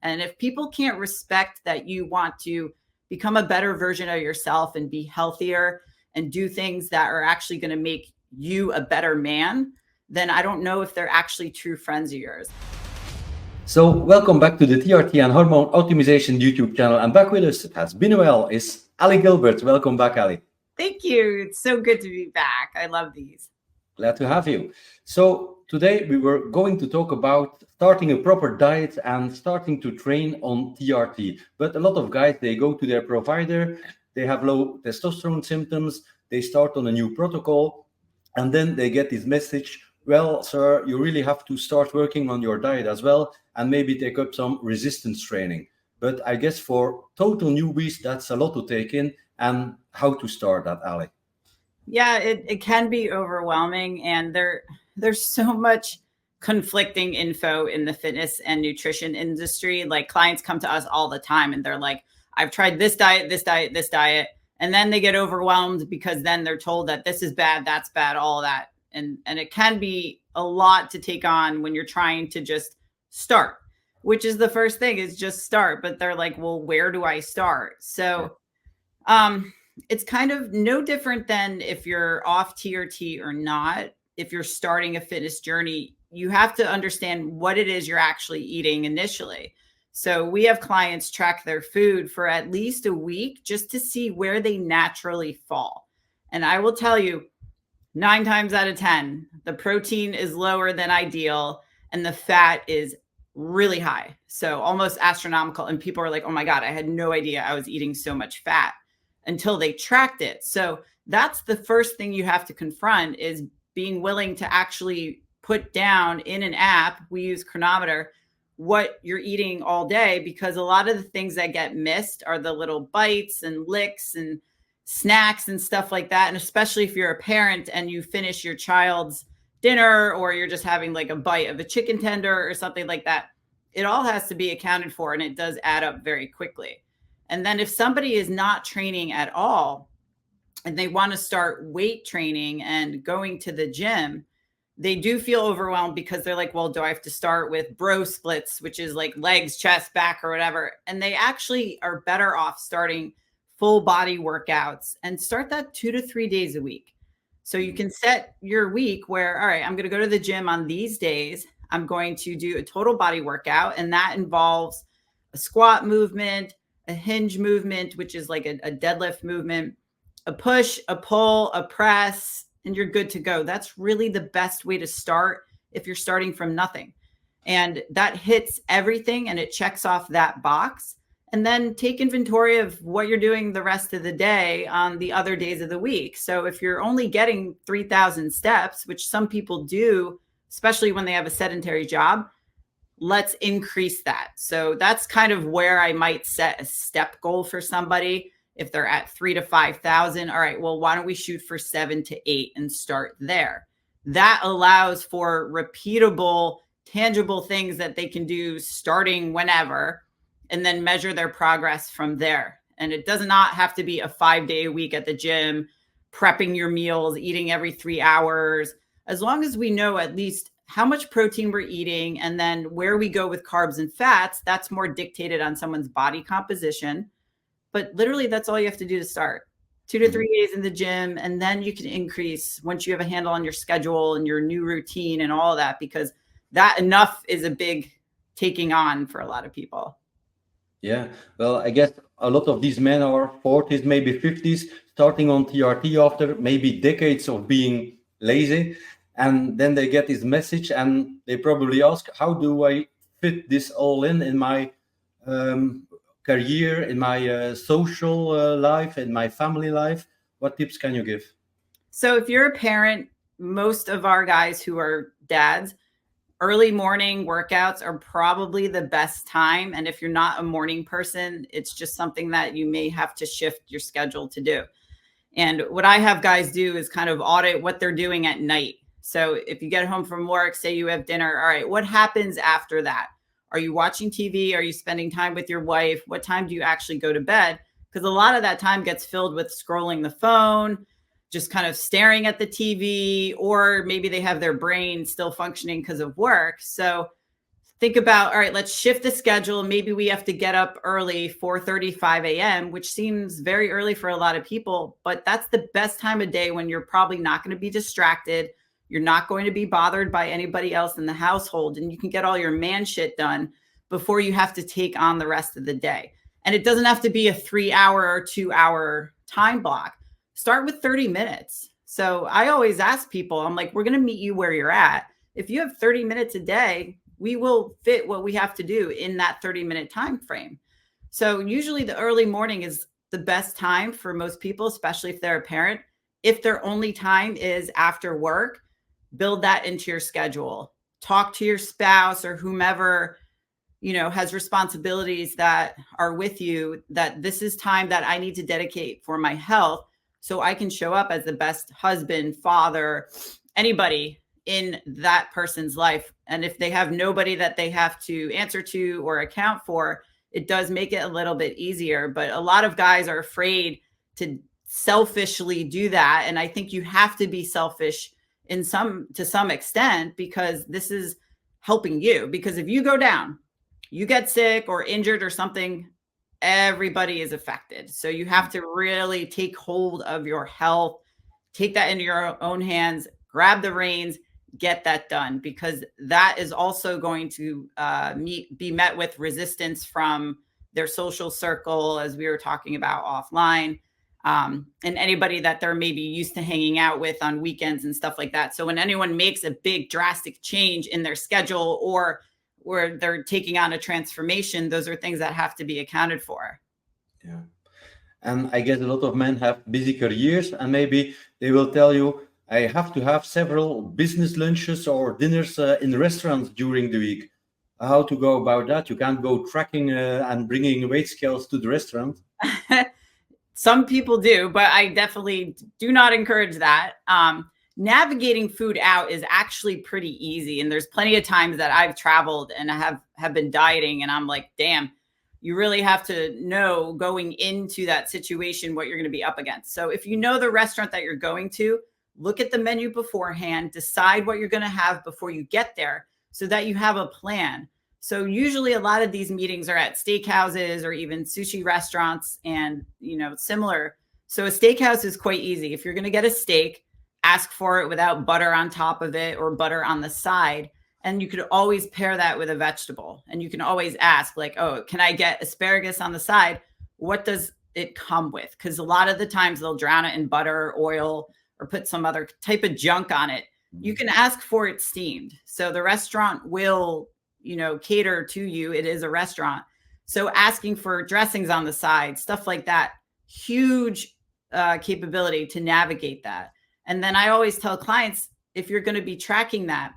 And if people can't respect that you want to become a better version of yourself and be healthier and do things that are actually going to make you a better man, then I don't know if they're actually true friends of yours. So welcome back to the TRT and Hormone Optimization YouTube channel. And back with us, it has been a while, is Ali Gilbert. Welcome back, Ali. Thank you. It's so good to be back. I love these. Glad to have you. So today we were going to talk about starting a proper diet and starting to train on TRT. But a lot of guys, they go to their provider, they have low testosterone symptoms, they start on a new protocol, and then they get this message, well, sir, you really have to start working on your diet as well, and maybe take up some resistance training. But I guess for total newbies, that's a lot to take in. And how to start that, Ali? Yeah, it can be overwhelming, and there's so much conflicting info in the fitness and nutrition industry. Like, clients come to us all the time and they're like, I've tried this diet, this diet, this diet. And then they get overwhelmed because then they're told that this is bad, that's bad, all that. And it can be a lot to take on when you're trying to just start, which is the first thing, is just start. But they're like, well, where do I start? So it's kind of no different than if you're off TRT or not. If you're starting a fitness journey, you have to understand what it is you're actually eating initially. So we have clients track their food for at least a week just to see where they naturally fall. And I will tell you, 9 times out of 10, the protein is lower than ideal and the fat is really high. So almost astronomical. And people are like, oh my God, I had no idea I was eating so much fat, until they tracked it. So that's the first thing you have to confront, is being willing to actually put down in an app, we use Chronometer, what you're eating all day, because a lot of the things that get missed are the little bites and licks and snacks and stuff like that. And especially if you're a parent and you finish your child's dinner, or you're just having like a bite of a chicken tender or something like that, it all has to be accounted for, and it does add up very quickly. And then if somebody is not training at all and they want to start weight training and going to the gym, they do feel overwhelmed because they're like, well, do I have to start with bro splits, which is like legs, chest, back, or whatever? And they actually are better off starting full body workouts and start that 2 to 3 days a week. So you can set your week where, all right, I'm going to go to the gym on these days. I'm going to do a total body workout, and that involves a squat movement, a hinge movement, which is like a deadlift movement, a push, a pull, a press, and you're good to go. That's really the best way to start if you're starting from nothing. And that hits everything and it checks off that box. And then take inventory of what you're doing the rest of the day on the other days of the week. So if you're only getting 3,000 steps, which some people do, especially when they have a sedentary job, let's increase that. So that's kind of where I might set a step goal for somebody. If they're at 3,000 to 5,000, all right, well, why don't we shoot for 7 to 8 and start there? That allows for repeatable, tangible things that they can do starting whenever, and then measure their progress from there. And it does not have to be a 5-day a week at the gym, prepping your meals, eating every 3 hours. As long as we know at least how much protein we're eating, and then where we go with carbs and fats, that's more dictated on someone's body composition. But literally, that's all you have to do to start. 2 to 3 days in the gym, and then you can increase once you have a handle on your schedule and your new routine and all of that, because that enough is a big taking on for a lot of people. Yeah, well, I guess a lot of these men are 40s, maybe 50s, starting on TRT after maybe decades of being lazy. And then they get this message and they probably ask, how do I fit this all in my career, in my social life, in my family life? What tips can you give? So if you're a parent, most of our guys who are dads, early morning workouts are probably the best time. And if you're not a morning person, it's just something that you may have to shift your schedule to do. And what I have guys do is kind of audit what they're doing at night. So if you get home from work, say you have dinner, all right, what happens after that? Are you watching TV? Are you spending time with your wife? What time do you actually go to bed? Because a lot of that time gets filled with scrolling the phone, just kind of staring at the TV, or maybe they have their brain still functioning because of work. So think about, all right, let's shift the schedule. Maybe we have to get up early, 4:35 a.m., which seems very early for a lot of people, but that's the best time of day when you're probably not going to be distracted. You're not going to be bothered by anybody else in the household, and you can get all your man shit done before you have to take on the rest of the day. And it doesn't have to be a 3-hour or 2-hour time block. Start with 30 minutes. So I always ask people, I'm like, we're going to meet you where you're at. If you have 30 minutes a day, we will fit what we have to do in that 30-minute time frame. So usually the early morning is the best time for most people, especially if they're a parent. If their only time is after work, build that into your schedule. Talk to your spouse or whomever, has responsibilities that are with you, that this is time that I need to dedicate for my health so I can show up as the best husband, father, anybody in that person's life. And if they have nobody that they have to answer to or account for, it does make it a little bit easier. But a lot of guys are afraid to selfishly do that. And I think you have to be selfish to some extent, because this is helping you. Because if you go down, you get sick or injured or something, everybody is affected. So you have to really take hold of your health, take that into your own hands, grab the reins, get that done, because that is also going to be met with resistance from their social circle, as we were talking about offline, and anybody that they're maybe used to hanging out with on weekends and stuff like that. So when anyone makes a big drastic change in their schedule or where they're taking on a transformation, those are things that have to be accounted for. Yeah. And I guess a lot of men have busy careers, and maybe they will tell you, I have to have several business lunches or dinners in restaurants during the week. How to go about that? You can't go tracking and bringing weight scales to the restaurant. Some people do, but I definitely do not encourage that. Navigating food out is actually pretty easy. And there's plenty of times that I've traveled and I have been dieting, and I'm like, damn, you really have to know going into that situation what you're going to be up against. So if you know the restaurant that you're going to, look at the menu beforehand, decide what you're going to have before you get there so that you have a plan. So usually a lot of these meetings are at steakhouses or even sushi restaurants and, similar. So a steakhouse is quite easy. If you're going to get a steak, ask for it without butter on top of it or butter on the side. And you could always pair that with a vegetable. And you can always ask like, oh, can I get asparagus on the side? What does it come with? Because a lot of the times they'll drown it in butter, oil, or put some other type of junk on it. You can ask for it steamed. So the restaurant will, cater to you. It is a restaurant. So asking for dressings on the side, stuff like that, huge capability to navigate that. And then I always tell clients, if you're going to be tracking that,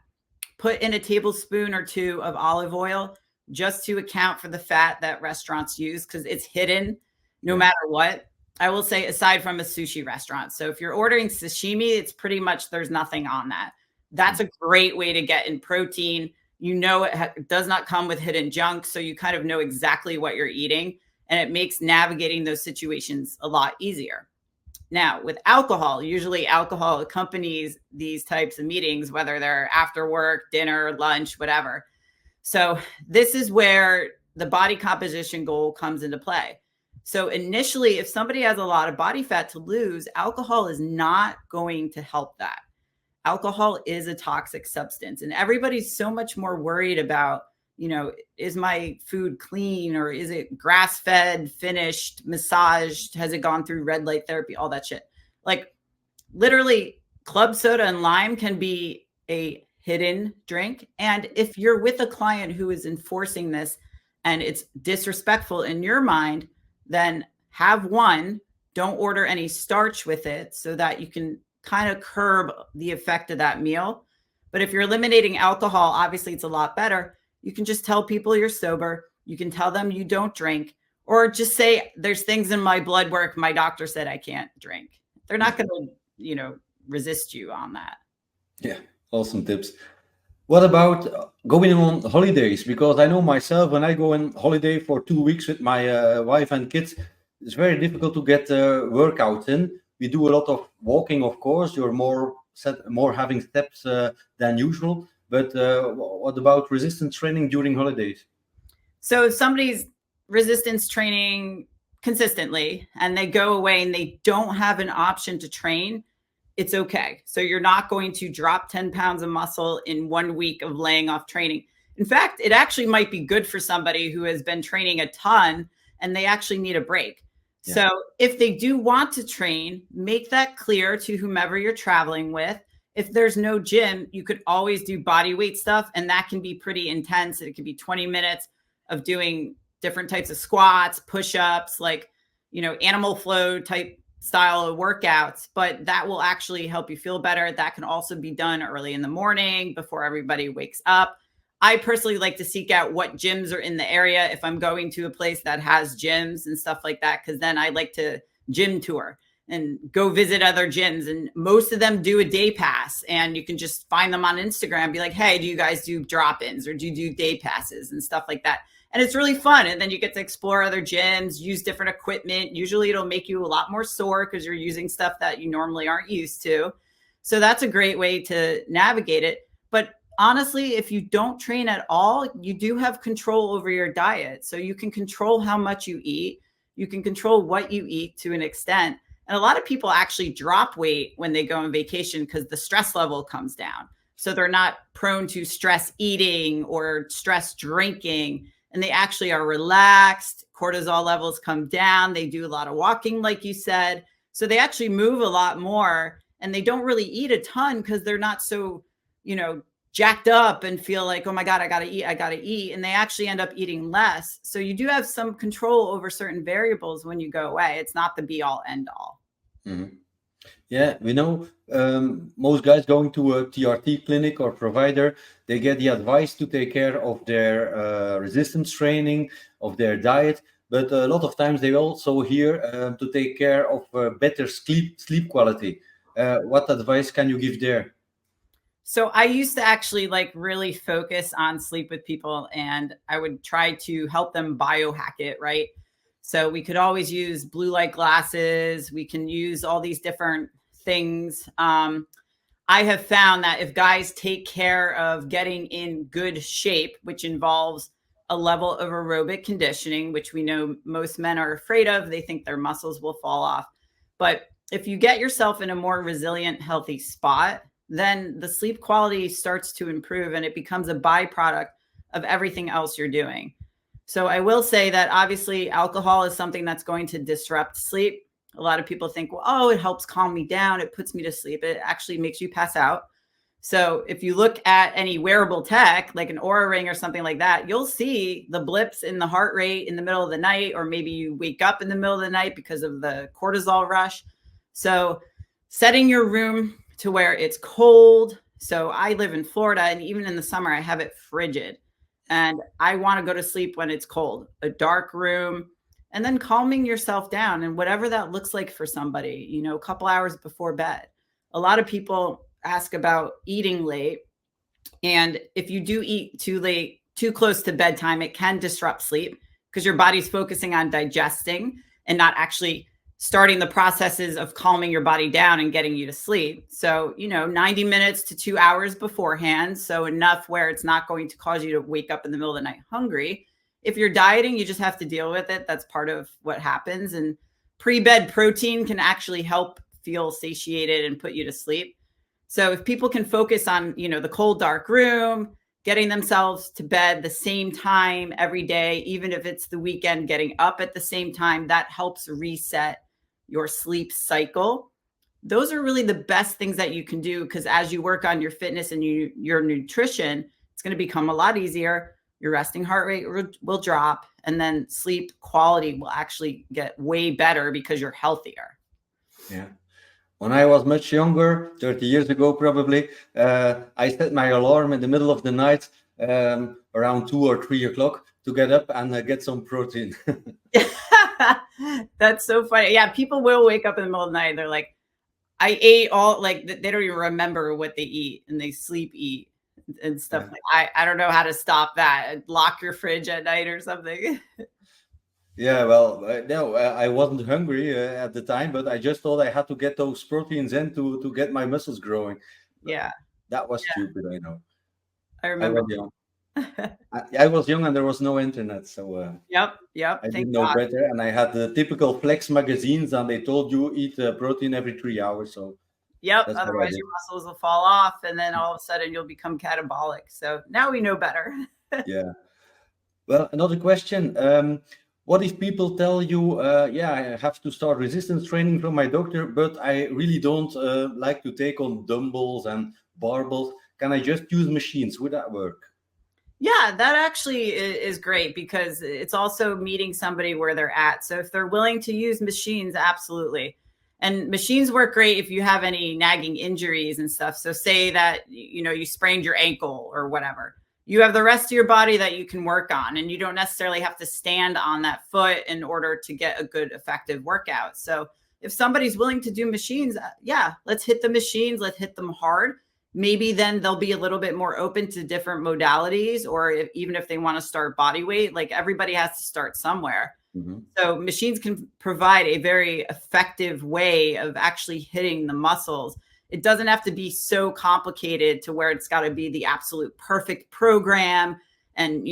put in a tablespoon or two of olive oil just to account for the fat that restaurants use, because it's hidden no matter what. I will say, aside from a sushi restaurant. So if you're ordering sashimi, it's pretty much there's nothing on that. That's a great way to get in protein. It does not come with hidden junk. So you kind of know exactly what you're eating, and it makes navigating those situations a lot easier. Now, with alcohol, usually alcohol accompanies these types of meetings, whether they're after work, dinner, lunch, whatever. So this is where the body composition goal comes into play. So initially, if somebody has a lot of body fat to lose, alcohol is not going to help that. Alcohol is a toxic substance, and everybody's so much more worried about, is my food clean, or is it grass-fed, finished, massaged? Has it gone through red light therapy? All that shit. Like literally club soda and lime can be a hidden drink. And if you're with a client who is enforcing this and it's disrespectful in your mind, then have one, don't order any starch with it so that you can kind of curb the effect of that meal. But if you're eliminating alcohol, obviously it's a lot better. You can just tell people you're sober. You can tell them you don't drink, or just say there's things in my blood work. My doctor said I can't drink. They're not going to, resist you on that. Yeah. Awesome tips. What about going on holidays? Because I know myself, when I go on holiday for 2 weeks with my wife and kids, it's very difficult to get workouts in. We do a lot of walking, of course. You're more having steps than usual. But what about resistance training during holidays? So if somebody's resistance training consistently and they go away and they don't have an option to train, it's okay. So you're not going to drop 10 pounds of muscle in 1 week of laying off training. In fact, it actually might be good for somebody who has been training a ton and they actually need a break. Yeah. So if they do want to train, make that clear to whomever you're traveling with. If there's no gym, you could always do body weight stuff, and that can be pretty intense. It could be 20 minutes of doing different types of squats, push-ups, like, animal flow type style of workouts, but that will actually help you feel better. That can also be done early in the morning before everybody wakes up. I personally like to seek out what gyms are in the area if I'm going to a place that has gyms and stuff like that, because then I like to gym tour and go visit other gyms. And most of them do a day pass, and you can just find them on Instagram, be like, hey, do you guys do drop-ins or do you do day passes and stuff like that? And it's really fun. And then you get to explore other gyms, use different equipment. Usually it'll make you a lot more sore because you're using stuff that you normally aren't used to. So that's a great way to navigate it. But honestly, if you don't train at all, you do have control over your diet. So you can control how much you eat. You can control what you eat to an extent. And a lot of people actually drop weight when they go on vacation because the stress level comes down. So they're not prone to stress eating or stress drinking. And they actually are relaxed. Cortisol levels come down. They do a lot of walking, like you said. So they actually move a lot more, and they don't really eat a ton because they're not so, jacked up and feel like, oh my God, I got to eat. And they actually end up eating less. So you do have some control over certain variables when you go away. It's not the be all end all. Mm-hmm. Yeah, we know most guys going to a TRT clinic or provider, they get the advice to take care of their resistance training, of their diet, but a lot of times they also hear to take care of better sleep quality. What advice can you give there? So I used to actually really focus on sleep with people, and I would try to help them biohack it, right? So we could always use blue light glasses. We can use all these different things. I have found that if guys take care of getting in good shape, which involves a level of aerobic conditioning, which we know most men are afraid of, they think their muscles will fall off. But if you get yourself in a more resilient, healthy spot, then the sleep quality starts to improve, and it becomes a byproduct of everything else you're doing. So I will say that obviously alcohol is something that's going to disrupt sleep. A lot of people think, well, oh, it helps calm me down. It puts me to sleep. It actually makes you pass out. So if you look at any wearable tech, like an Oura ring or something like that, you'll see the blips in the heart rate in the middle of the night, or maybe you wake up in the middle of the night because of the cortisol rush. So setting your room to where it's cold. So I live in Florida, and even in the summer, I have it frigid. And I want to go to sleep when it's cold, a dark room, and then calming yourself down. And whatever that looks like for somebody, a couple hours before bed. A lot of people ask about eating late. And if you do eat too late, too close to bedtime, it can disrupt sleep because your body's focusing on digesting and not actually starting the processes of calming your body down and getting you to sleep. So, 90 minutes to 2 hours beforehand. So enough where it's not going to cause you to wake up in the middle of the night hungry. If you're dieting, you just have to deal with it. That's part of what happens. And pre-bed protein can actually help feel satiated and put you to sleep. So if people can focus on, the cold, dark room, getting themselves to bed the same time every day, even if it's the weekend, getting up at the same time, that helps reset your sleep cycle. Those are really the best things that you can do, because as you work on your fitness and your nutrition, it's going to become a lot easier. Your resting heart rate will drop, and then sleep quality will actually get way better because you're healthier. Yeah. When I was much younger, 30 years ago probably, I set my alarm in the middle of the night, around 2 or 3 o'clock, to get up and get some protein. That's so funny. Yeah, people will wake up in the middle of the night and they're like, I ate all, like, they don't even remember what they eat, and they sleep eat and stuff. Yeah. I don't know how to stop that. Lock your fridge at night or something. Yeah, well, no, I wasn't hungry at the time, but I just thought I had to get those proteins in to get my muscles growing. Yeah. That was stupid, I know. I I remember. was young. I was young and there was no internet, so Yep, yep. I Thank didn't know God. better. And I had the typical flex magazines, and they told you eat protein every 3 hours. So Yep. that's what I Otherwise, did. your muscles will fall off, and then all of a sudden you'll become catabolic. So now we know better. Yeah. Well, another question. What if people tell you, yeah, I have to start resistance training from my doctor, but I really don't like to take on dumbbells and barbells. Can I just use machines? Would that work? Yeah, that actually is great because it's also meeting somebody where they're at. So if they're willing to use machines, absolutely. And machines work great if you have any nagging injuries and stuff. So say that you sprained your ankle or whatever. You have the rest of your body that you can work on, and you don't necessarily have to stand on that foot in order to get a good effective workout. So if somebody's willing to do machines, yeah, let's hit the machines, let's hit them hard. Maybe then they'll be a little bit more open to different modalities, or even if they want to start body weight, like everybody has to start somewhere. Mm-hmm. So machines can provide a very effective way of actually hitting the muscles. It doesn't have to be so complicated to where it's got to be the absolute perfect program and,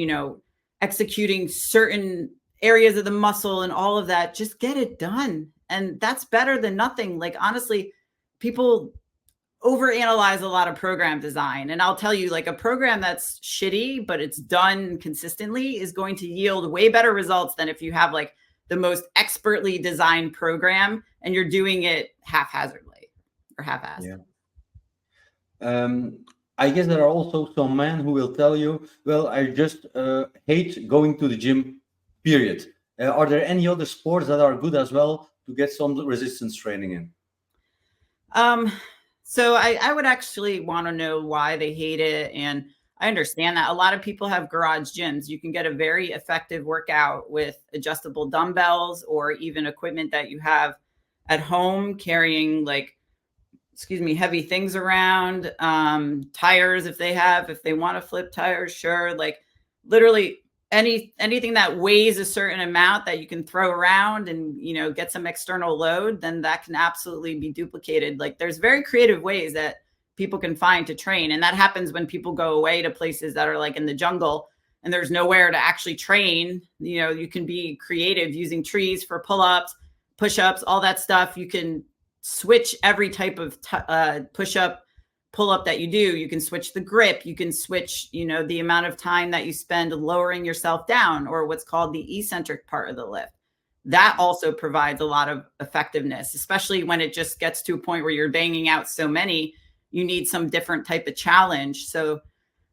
executing certain areas of the muscle and all of that. Just get it done. And that's better than nothing. Like, honestly, people overanalyze a lot of program design. And I'll tell you, like, a program that's shitty, but it's done consistently is going to yield way better results than if you have like the most expertly designed program and you're doing it haphazardly or half-assed. Yeah. I guess there are also some men who will tell you, well, I just hate going to the gym, period. Are there any other sports that are good as well to get some resistance training in? So I would actually want to know why they hate it. And I understand that a lot of people have garage gyms. You can get a very effective workout with adjustable dumbbells or even equipment that you have at home, carrying heavy things around, tires if they want to flip tires, sure. Like literally anything that weighs a certain amount that you can throw around and, get some external load, then that can absolutely be duplicated. Like there's very creative ways that people can find to train. And that happens when people go away to places that are like in the jungle and there's nowhere to actually train. You can be creative using trees for pull-ups, push-ups, all that stuff. You can switch every type of push-up, pull-up that you do. You can switch the grip. You can switch, the amount of time that you spend lowering yourself down, or what's called the eccentric part of the lift. That also provides a lot of effectiveness, especially when it just gets to a point where you're banging out so many, you need some different type of challenge. So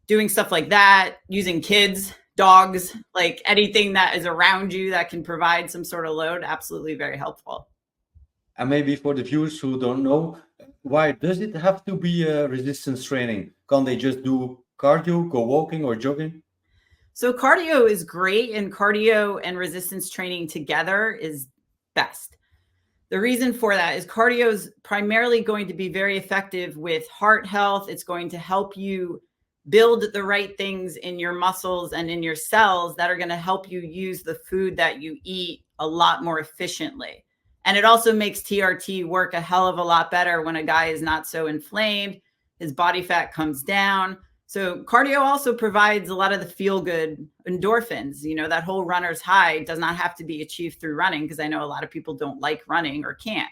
doing stuff like that, using kids, dogs, like anything that is around you that can provide some sort of load, absolutely very helpful. And maybe for the viewers who don't know, why does it have to be resistance training? Can't they just do cardio, go walking or jogging? So cardio is great, and cardio and resistance training together is best. The reason for that is cardio is primarily going to be very effective with heart health. It's going to help you build the right things in your muscles and in your cells that are going to help you use the food that you eat a lot more efficiently. And it also makes TRT work a hell of a lot better when a guy is not so inflamed, his body fat comes down. So cardio also provides a lot of the feel good endorphins. That whole runner's high does not have to be achieved through running, because I know a lot of people don't like running or can't.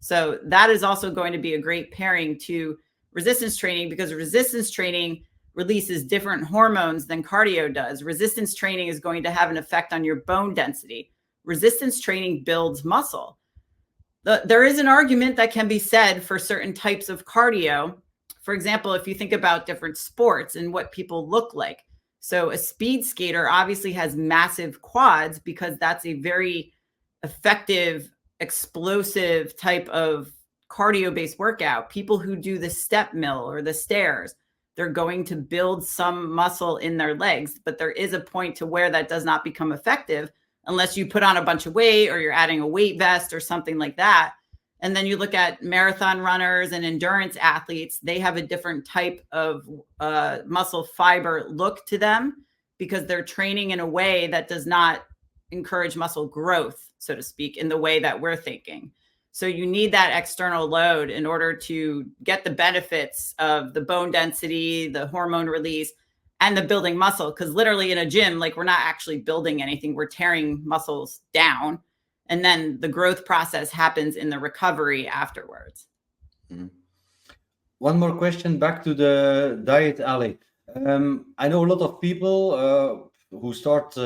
So that is also going to be a great pairing to resistance training, because resistance training releases different hormones than cardio does. Resistance training is going to have an effect on your bone density. Resistance training builds muscle. There is an argument that can be said for certain types of cardio. For example, if you think about different sports and what people look like. So a speed skater obviously has massive quads because that's a very effective, explosive type of cardio-based workout. People who do the step mill or the stairs, they're going to build some muscle in their legs, but there is a point to where that does not become effective unless you put on a bunch of weight or you're adding a weight vest or something like that. And then you look at marathon runners and endurance athletes, they have a different type of muscle fiber look to them because they're training in a way that does not encourage muscle growth, so to speak, in the way that we're thinking. So you need that external load in order to get the benefits of the bone density, the hormone release, and the building muscle. Because literally in a gym, like we're not actually building anything, we're tearing muscles down. And then the growth process happens in the recovery afterwards. Mhm. One more question back to the diet, Ali. I know a lot of people who start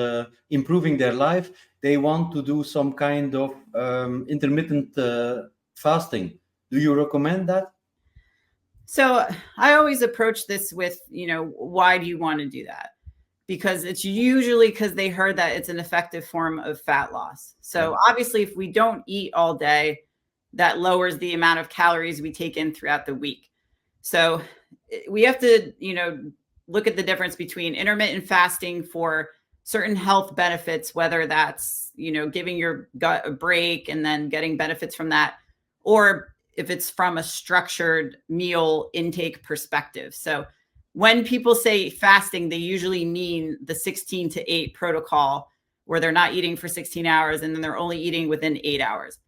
improving their life. They want to do some kind of intermittent fasting. Do you recommend that? So I always approach this with, why do you want to do that? Because it's usually because they heard that it's an effective form of fat loss. So obviously, if we don't eat all day, that lowers the amount of calories we take in throughout the week. So we have to, look at the difference between intermittent fasting for certain health benefits, whether that's, giving your gut a break and then getting benefits from that, or if it's from a structured meal intake perspective. So when people say fasting, they usually mean the 16 to 8 protocol, where they're not eating for 16 hours and then they're only eating within 8 hours.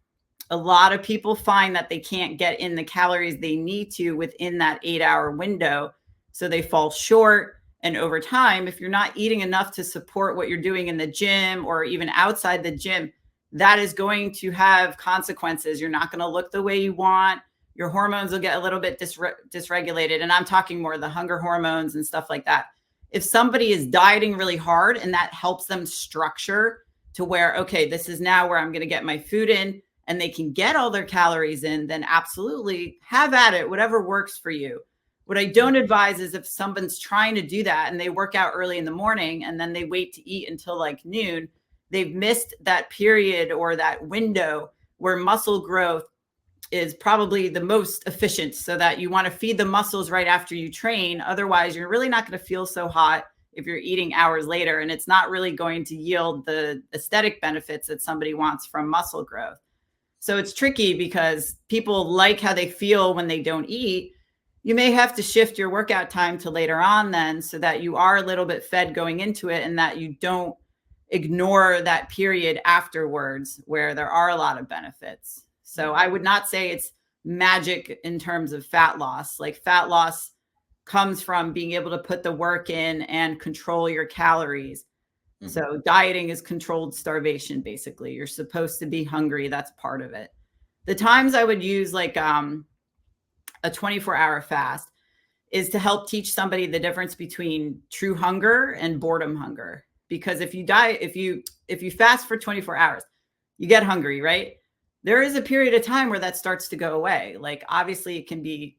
A lot of people find that they can't get in the calories they need to within that 8-hour window. So they fall short. And over time, if you're not eating enough to support what you're doing in the gym or even outside the gym, that is going to have consequences. You're not going to look the way you want. Your hormones will get a little bit dysregulated. And I'm talking more of the hunger hormones and stuff like that. If somebody is dieting really hard and that helps them structure to where, okay, this is now where I'm going to get my food in, and they can get all their calories in, then absolutely have at it, whatever works for you. What I don't advise is if someone's trying to do that and they work out early in the morning and then they wait to eat until like noon, they've missed that period or that window where muscle growth is probably the most efficient, so that you want to feed the muscles right after you train. Otherwise, you're really not going to feel so hot if you're eating hours later, and it's not really going to yield the aesthetic benefits that somebody wants from muscle growth. So it's tricky because people like how they feel when they don't eat. You may have to shift your workout time to later on then, so that you are a little bit fed going into it and that you don't ignore that period afterwards where there are a lot of benefits. So I would not say it's magic in terms of fat loss. Like fat loss comes from being able to put the work in and control your calories. So dieting is controlled starvation, basically. You're supposed to be hungry. That's part of it. The times I would use like a 24-hour fast is to help teach somebody the difference between true hunger and boredom hunger. Because if you fast for 24 hours, you get hungry, right? There is a period of time where that starts to go away. Like obviously it can be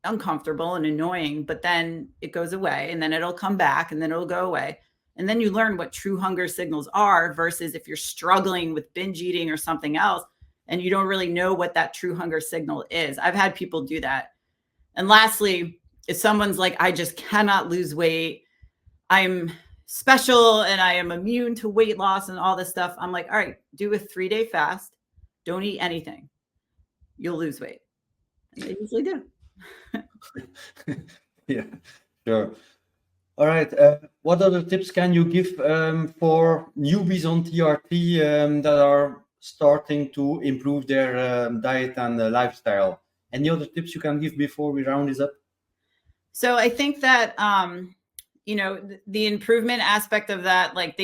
uncomfortable and annoying, but then it goes away and then it'll come back and then it'll go away. And then you learn what true hunger signals are, versus if you're struggling with binge eating or something else and you don't really know what that true hunger signal is. I've had people do that. And lastly, if someone's like, I just cannot lose weight, I'm special and I am immune to weight loss and all this stuff, I'm like, all right, do a 3-day fast. Don't eat anything. You'll lose weight. And they usually do. Yeah, sure. All right. What other tips can you give for newbies on TRT that are starting to improve their diet and lifestyle? Any other tips you can give before we round this up? So I think that, the improvement aspect of that, like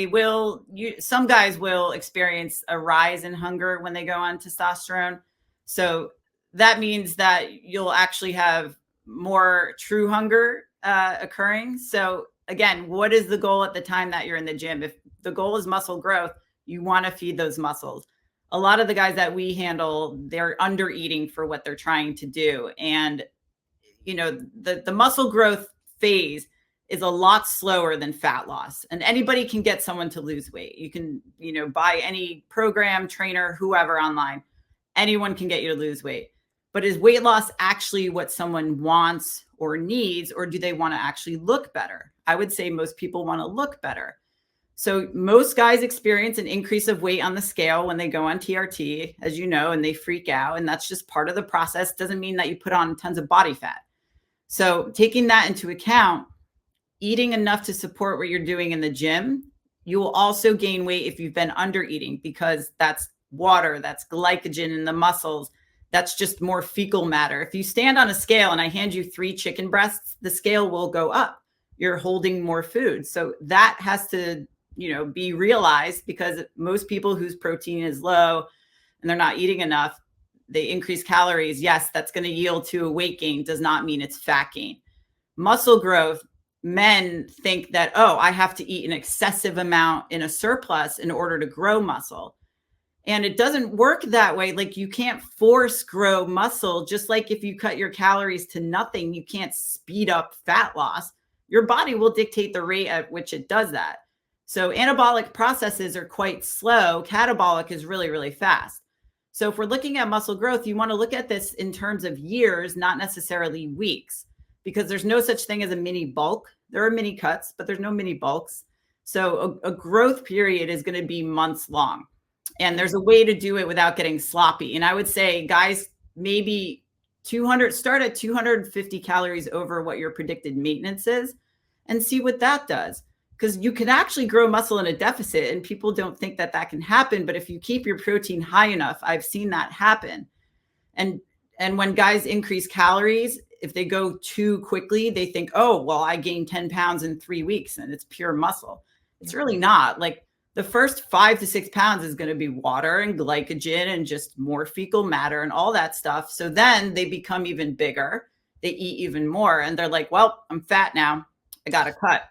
some guys will experience a rise in hunger when they go on testosterone. So that means that you'll actually have more true hunger occurring. So again, what is the goal at the time that you're in the gym? If the goal is muscle growth, you want to feed those muscles. A lot of the guys that we handle, they're under eating for what they're trying to do. And, the muscle growth phase is a lot slower than fat loss. And anybody can get someone to lose weight. You can, buy any program, trainer, whoever online. Anyone can get you to lose weight. But is weight loss actually what someone wants or needs, or do they want to actually look better? I would say most people want to look better. So most guys experience an increase of weight on the scale when they go on TRT, as you know, and they freak out. And that's just part of the process. Doesn't mean that you put on tons of body fat. So taking that into account, eating enough to support what you're doing in the gym, you will also gain weight if you've been under eating, because that's water, that's glycogen in the muscles. That's just more fecal matter. If you stand on a scale and I hand you 3 chicken breasts, the scale will go up you're holding more food. So that has to, be realized, because most people whose protein is low and they're not eating enough, they increase calories. Yes, that's going to yield to a weight gain, does not mean it's fat gain. Muscle growth, men think that, oh, I have to eat an excessive amount in a surplus in order to grow muscle. And it doesn't work that way. Like, you can't force grow muscle. Just like if you cut your calories to nothing, you can't speed up fat loss. Your body will dictate the rate at which it does that. So anabolic processes are quite slow. Catabolic is really, really fast. So if we're looking at muscle growth, you want to look at this in terms of years, not necessarily weeks, because there's no such thing as a mini bulk. There are mini cuts, but there's no mini bulks. So a growth period is going to be months long. And there's a way to do it without getting sloppy. And I would say, guys, maybe start at 250 calories over what your predicted maintenance is and see what that does. Because you can actually grow muscle in a deficit, and people don't think that that can happen. But if you keep your protein high enough, I've seen that happen. And when guys increase calories, if they go too quickly, they think, oh, well, I gained 10 pounds in 3 weeks and it's pure muscle. It's really not. Like, the first 5 to 6 pounds is going to be water and glycogen and just more fecal matter and all that stuff. So then they become even bigger. They eat even more. And they're like, well, I'm fat now. I got to cut.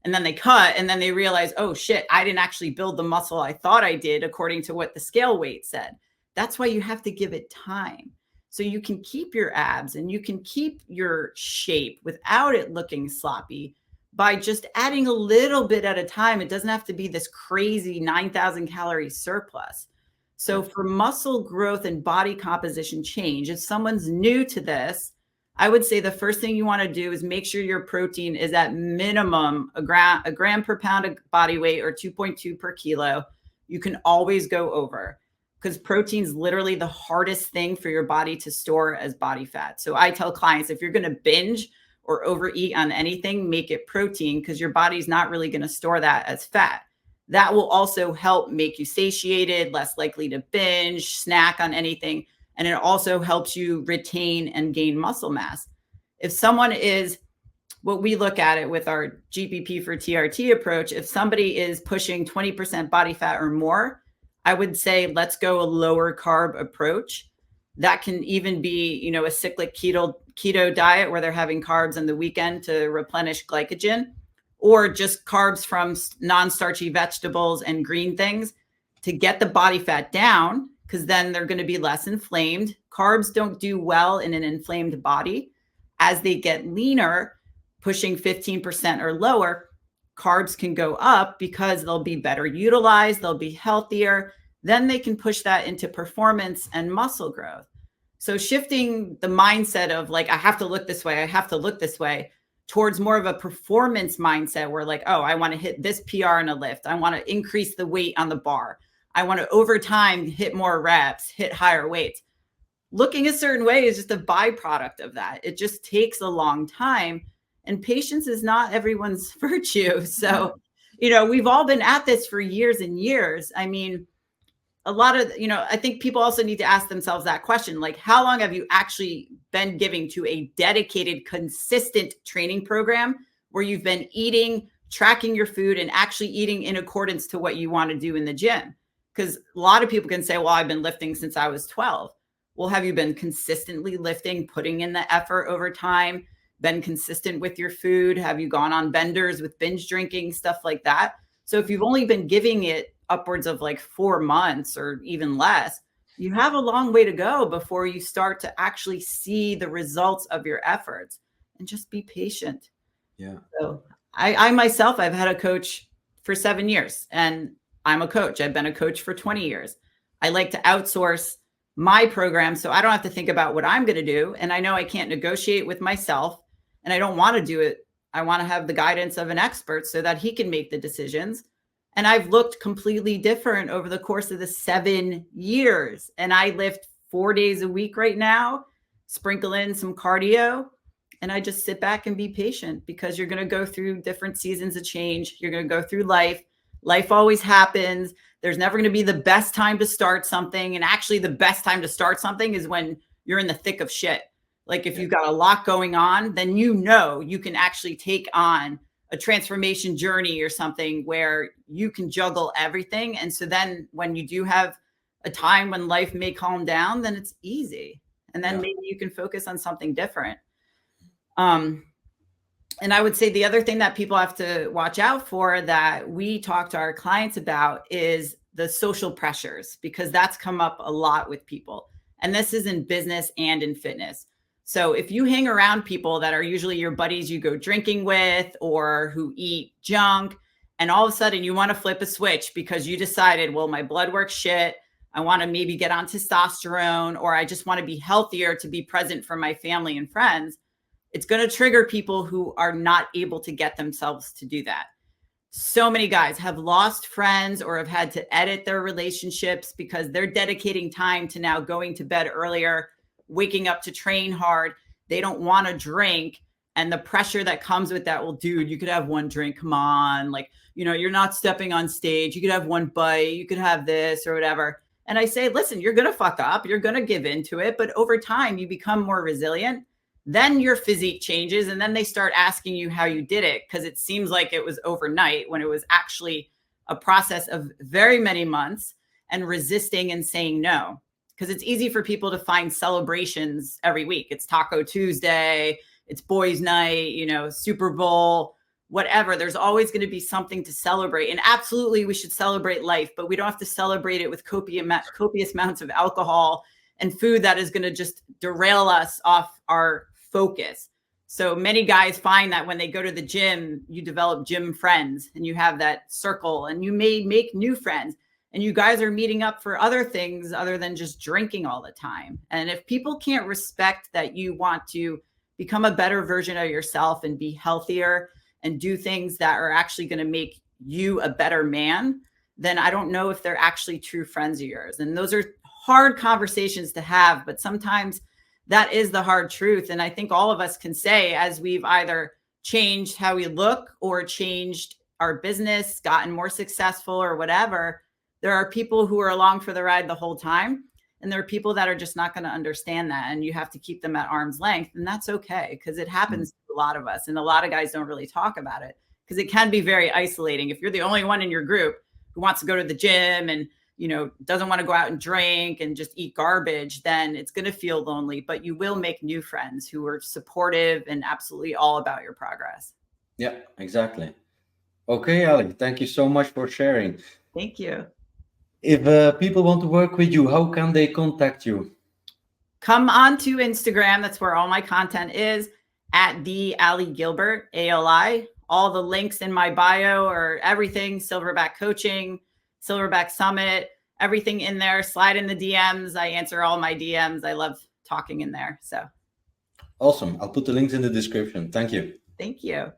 And then they cut, and then they realize, oh shit, I didn't actually build the muscle I thought I did according to what the scale weight said. That's why you have to give it time. So you can keep your abs and you can keep your shape without it looking sloppy by just adding a little bit at a time. It doesn't have to be this crazy 9,000 calorie surplus. So for muscle growth and body composition change, if someone's new to this, I would say the first thing you want to do is make sure your protein is at minimum a gram per pound of body weight, or 2.2 per kilo. You can always go over, because protein is literally the hardest thing for your body to store as body fat. So I tell clients, if you're going to binge or overeat on anything, make it protein, because your body's not really going to store that as fat. That will also help make you satiated, less likely to binge, snack on anything. And it also helps you retain and gain muscle mass. If someone is, what we look at it with our GPP for TRT approach, if somebody is pushing 20% body fat or more, I would say, let's go a lower carb approach. That can even be, a cyclic keto diet where they're having carbs on the weekend to replenish glycogen, or just carbs from non-starchy vegetables and green things to get the body fat down, because then they're going to be less inflamed. Carbs don't do well in an inflamed body. As they get leaner, pushing 15% or lower, carbs can go up because they'll be better utilized, they'll be healthier. Then they can push that into performance and muscle growth. So shifting the mindset of like, I have to look this way, I have to look this way, towards more of a performance mindset where like, oh, I want to hit this PR in a lift. I want to increase the weight on the bar. I want to over time hit more reps, hit higher weights. Looking a certain way is just a byproduct of that. It just takes a long time, and patience is not everyone's virtue. So, we've all been at this for years and years. I mean, a lot of, I think people also need to ask themselves that question, like, how long have you actually been giving to a dedicated, consistent training program where you've been eating, tracking your food, and actually eating in accordance to what you want to do in the gym? Because a lot of people can say, well, I've been lifting since I was 12. Well, have you been consistently lifting, putting in the effort over time, been consistent with your food? Have you gone on benders with binge drinking, stuff like that? So if you've only been giving it upwards of like 4 months or even less, you have a long way to go before you start to actually see the results of your efforts, and just be patient. Yeah. So I myself, I've had a coach for 7 years, and I'm a coach. I've been a coach for 20 years. I like to outsource my program so I don't have to think about what I'm going to do. And I know I can't negotiate with myself, and I don't want to do it. I want to have the guidance of an expert so that he can make the decisions. And I've looked completely different over the course of the 7 years. And I lift 4 days a week right now, sprinkle in some cardio, and I just sit back and be patient, because you're going to go through different seasons of change. You're going to go through life. Life always happens. There's never going to be the best time to start something. And actually, the best time to start something is when you're in the thick of shit. Like, if you've got a lot going on, then you can actually take on a transformation journey or something where you can juggle everything. And so then when you do have a time when life may calm down, then it's easy. And then maybe you can focus on something different. And I would say the other thing that people have to watch out for that we talk to our clients about is the social pressures, because that's come up a lot with people. And this is in business and in fitness. So if you hang around people that are usually your buddies you go drinking with or who eat junk, and all of a sudden you want to flip a switch because you decided, well, my blood work's shit, I want to maybe get on testosterone, or I just want to be healthier to be present for my family and friends, it's going to trigger people who are not able to get themselves to do that. So many guys have lost friends or have had to edit their relationships because they're dedicating time to now going to bed earlier, waking up to train hard. They don't want to drink. And the pressure that comes with that, well, dude, you could have one drink. Come on. Like, you know, you're not stepping on stage. You could have one bite. You could have this or whatever. And I say, listen, you're going to fuck up. You're going to give into it. But over time, you become more resilient. Then your physique changes. And then they start asking you how you did it, because it seems like it was overnight when it was actually a process of very many months and resisting and saying no. Because it's easy for people to find celebrations every week. It's Taco Tuesday, it's boys' night, you know, Super Bowl, whatever. There's always going to be something to celebrate. And absolutely, we should celebrate life, but we don't have to celebrate it with copious amounts of alcohol and food that is going to just derail us off our focus. So many guys find that when they go to the gym, you develop gym friends and you have that circle, and you may make new friends. And you guys are meeting up for other things other than just drinking all the time. And if people can't respect that you want to become a better version of yourself and be healthier and do things that are actually going to make you a better man, then I don't know if they're actually true friends of yours. And those are hard conversations to have, but sometimes that is the hard truth. And I think all of us can say, as we've either changed how we look or changed our business, gotten more successful or whatever, there are people who are along for the ride the whole time. And there are people that are just not going to understand that. And you have to keep them at arm's length. And that's okay, because it happens to a lot of us. And a lot of guys don't really talk about it because it can be very isolating. If you're the only one in your group who wants to go to the gym and, you know, doesn't want to go out and drink and just eat garbage, then it's going to feel lonely. But you will make new friends who are supportive and absolutely all about your progress. Yeah, exactly. Okay, Ali, thank you so much for sharing. Thank you. If people want to work with you, how can they contact you? Come on to Instagram. That's where all my content is, at the Ali Gilbert, ALI. All the links in my bio or everything, Silverback Coaching, Silverback Summit, everything in there. Slide in the DMs. I answer all my DMs. I love talking in there. So awesome. I'll put the links in the description. Thank you. Thank you.